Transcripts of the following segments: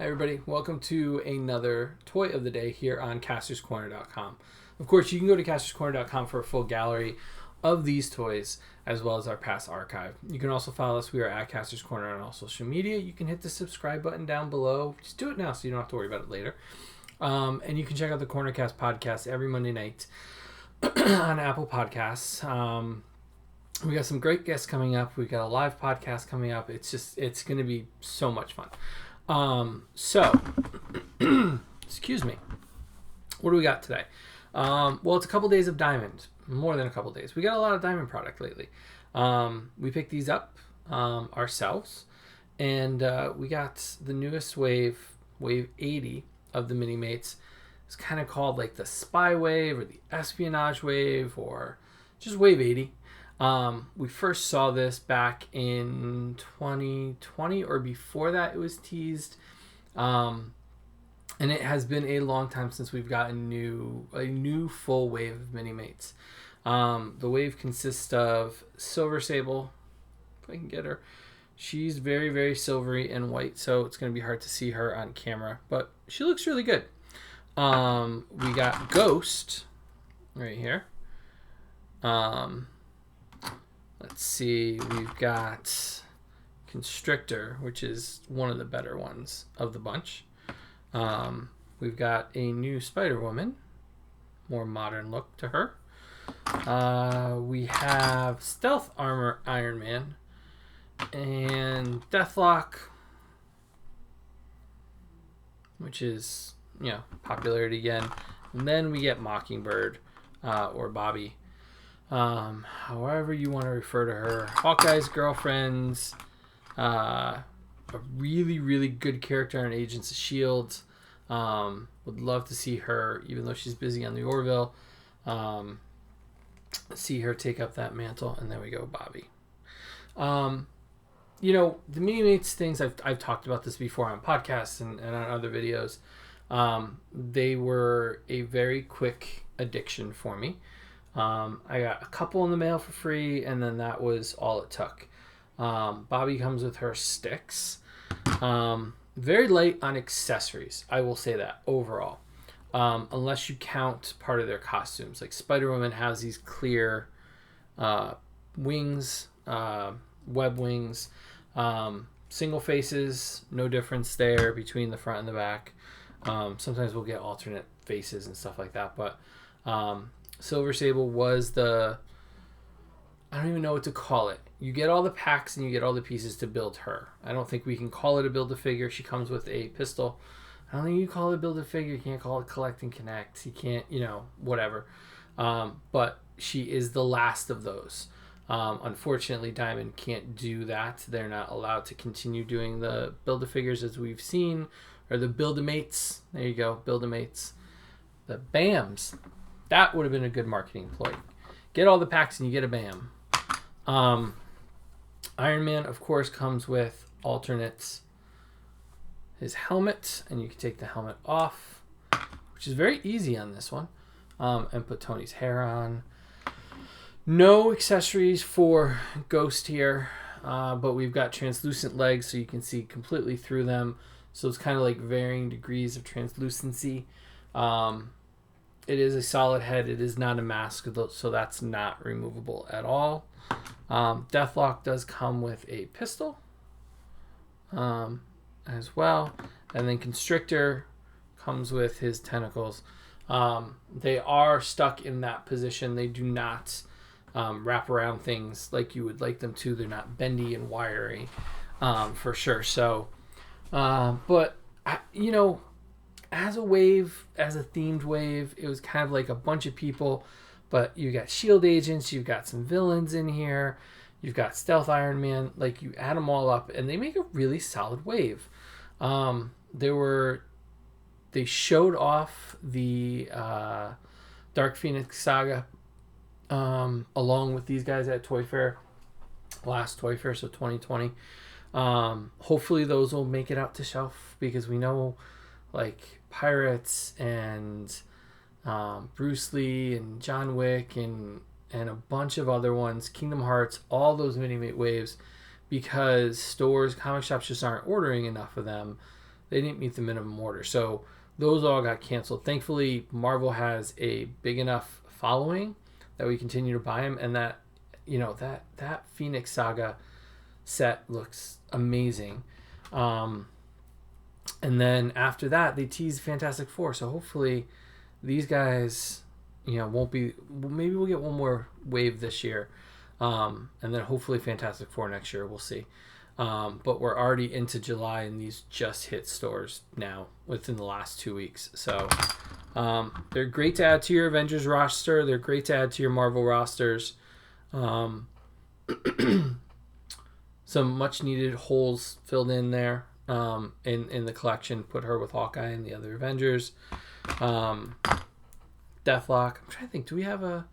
Hi everybody, welcome to another toy of the day here on castorscorner.com. Of course, you can go to castorscorner.com for a full gallery of these toys as well as our past archive. You can also follow us. We are at Kastor's Corner on all social media. You can hit the subscribe button down below. Just do it now so you don't have to worry about it later. And you can check out the Cornercast podcast every Monday night on Apple Podcasts. We got some great guests coming up. We got a live podcast coming up. It's going to be so much fun. Excuse me. What do we got today? Well, it's a couple days of diamond. More than a couple days. We got a lot of diamond product lately. We picked these up ourselves. And we got the newest wave 80 of the Minimates. It's kind of called like the spy wave or the espionage wave or just wave 80. We first saw this back in 2020 or before that it was teased. And it has been a long time since we've got a new full wave of Minimates. The wave consists of Silver Sable, if I can get her. She's very, very silvery and white, so it's going to be hard to see her on camera, but she looks really good. We got Ghost right here. Let's see, we've got Constrictor, which is one of the better ones of the bunch. We've got a new Spider-Woman, more modern look to her. We have Stealth Armor Iron Man and Deathlock, which is, popularity again. And then we get Mockingbird or Bobby. However you want to refer to her. Hawkeye's girlfriends. A really, really good character on Agents of S.H.I.E.L.D. Would love to see her, even though she's busy on the Orville. See her take up that mantle. And there we go, Bobby. The Minimates things, I've talked about this before on podcasts and on other videos. They were a very quick addiction for me. I got a couple in the mail for free, and then that was all it took. Bobby comes with her sticks. Very light on accessories, I will say that, overall. Unless you count part of their costumes. Like Spider-Woman has these clear wings, web wings. Single faces, no difference there between the front and the back. Sometimes we'll get alternate faces and stuff like that, but Silver Sable was I don't even know what to call it. You get all the packs and you get all the pieces to build her. I don't think we can call it a Build-A-Figure. She comes with a pistol. I don't think you call it a Build-A-Figure. You can't call it Collect and Connect. You can't, whatever. But she is the last of those. Unfortunately, Diamond can't do that. They're not allowed to continue doing the Build-A-Figures as we've seen, or the Build-A-Mates. There you go, Build-A-Mates. The BAMs. That would have been a good marketing ploy. Get all the packs and you get a BAM. Iron Man, of course, comes with alternates. His helmet, and you can take the helmet off, which is very easy on this one, and put Tony's hair on. No accessories for Ghost here, but we've got translucent legs so you can see completely through them. So it's kind of like varying degrees of translucency. It is a solid head. It is not a mask, so that's not removable at all. Deathlock does come with a pistol as well. And then Constrictor comes with his tentacles. They are stuck in that position. They do not wrap around things like you would like them to. They're not bendy and wiry for sure. So, but, as a wave, as a themed wave, it was kind of like a bunch of people, but you got S.H.I.E.L.D. agents, you've got some villains in here, you've got Stealth Iron Man, like you add them all up and they make a really solid wave. They showed off the Dark Phoenix Saga along with these guys at Toy Fair, last Toy Fair, so 2020. Hopefully those will make it out to shelf because we know like Pirates and Bruce Lee and John Wick and a bunch of other ones, Kingdom Hearts, all those Minimate waves, because stores, comic shops just aren't ordering enough of them. they didn't meet the minimum order. So those all got canceled. Thankfully, Marvel has a big enough following that we continue to buy them, and that, you know, that Phoenix Saga set looks amazing. And then after that, they teased Fantastic Four. So hopefully these guys, you know, won't be, maybe we'll get one more wave this year. And then hopefully Fantastic Four next year. We'll see. But we're already into July, and these just hit stores now within the last 2 weeks. So they're great to add to your Avengers roster. They're great to add to your Marvel rosters. Some much needed holes filled in there in the collection. Put her with Hawkeye and the other Avengers. Deathlock. I'm trying to think. Do we have a...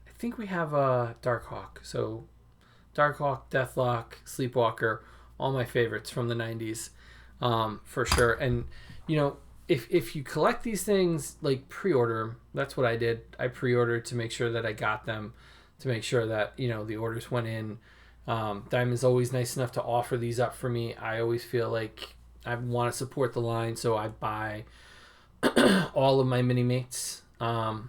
I think we have a Darkhawk. So Darkhawk, Deathlock, Sleepwalker, all my favorites from the 90s, for sure. And, you know, if you collect these things, like, pre-order them. That's what I did. I pre-ordered to make sure that I got them, to make sure that, you know, the orders went in. Diamond's always nice enough to offer these up for me. I always feel like I want to support the line, so I buy all of my Minimates. I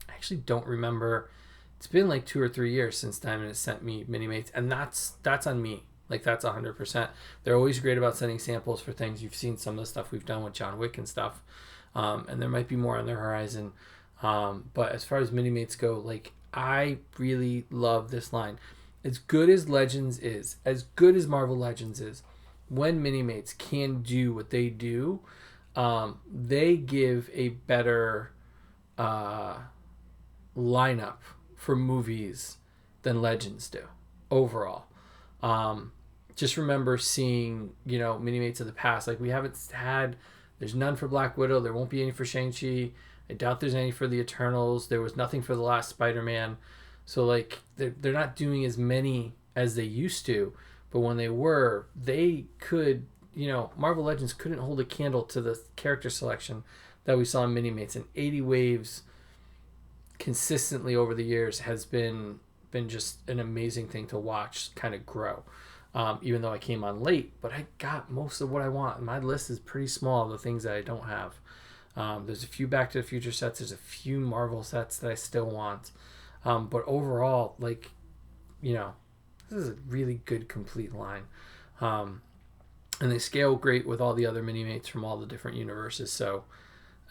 actually don't remember. It's been like 2 or 3 years since Diamond has sent me Minimates, and that's on me. Like, that's 100%. They're always great about sending samples for things. You've seen some of the stuff we've done with John Wick and stuff, and there might be more on the horizon. But as far as Minimates go, like, I really love this line. As good as Legends is, as good as Marvel Legends is, when Minimates can do what they do, they give a better lineup for movies than Legends do overall. Just remember seeing, you know, Minimates of the past. Like, we haven't had, there's none for Black Widow. There won't be any for Shang-Chi. I doubt there's any for the Eternals. There was nothing for the last Spider-Man. So, like, they're not doing as many as they used to. But when they were, they could, you know, Marvel Legends couldn't hold a candle to the character selection that we saw in Minimates. And 80 waves consistently over the years has been just an amazing thing to watch kind of grow. Even though I came on late, but I got most of what I want. My list is pretty small of the things that I don't have. There's a few Back to the Future sets. There's a few Marvel sets that I still want. But overall, like, you know, this is a really good complete line. And they scale great with all the other Minimates from all the different universes. So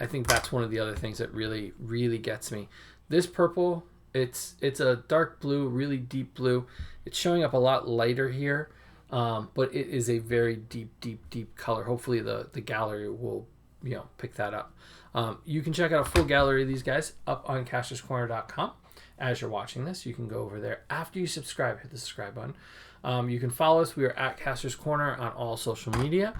I think that's one of the other things that really, really gets me. This purple, it's a dark blue, really deep blue. It's showing up a lot lighter here, but it is a very deep, deep, deep color. Hopefully the gallery will, you know, pick that up. You can check out a full gallery of these guys up on castorscorner.com. As you're watching this, you can go over there. After you subscribe, hit the subscribe button. You can follow us. We are at Kastor's Corner on all social media.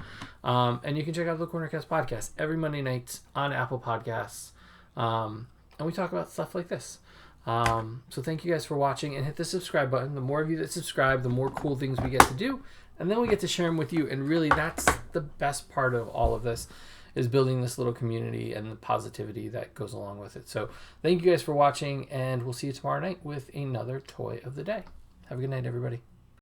And you can check out the Cornercast podcast every Monday night on Apple Podcasts. And we talk about stuff like this. So thank you guys for watching, and hit the subscribe button. The more of you that subscribe, the more cool things we get to do. And then we get to share them with you. And really, that's the best part of all of this, is building this little community and the positivity that goes along with it. So thank you guys for watching, and we'll see you tomorrow night with another toy of the day. Have a good night, everybody.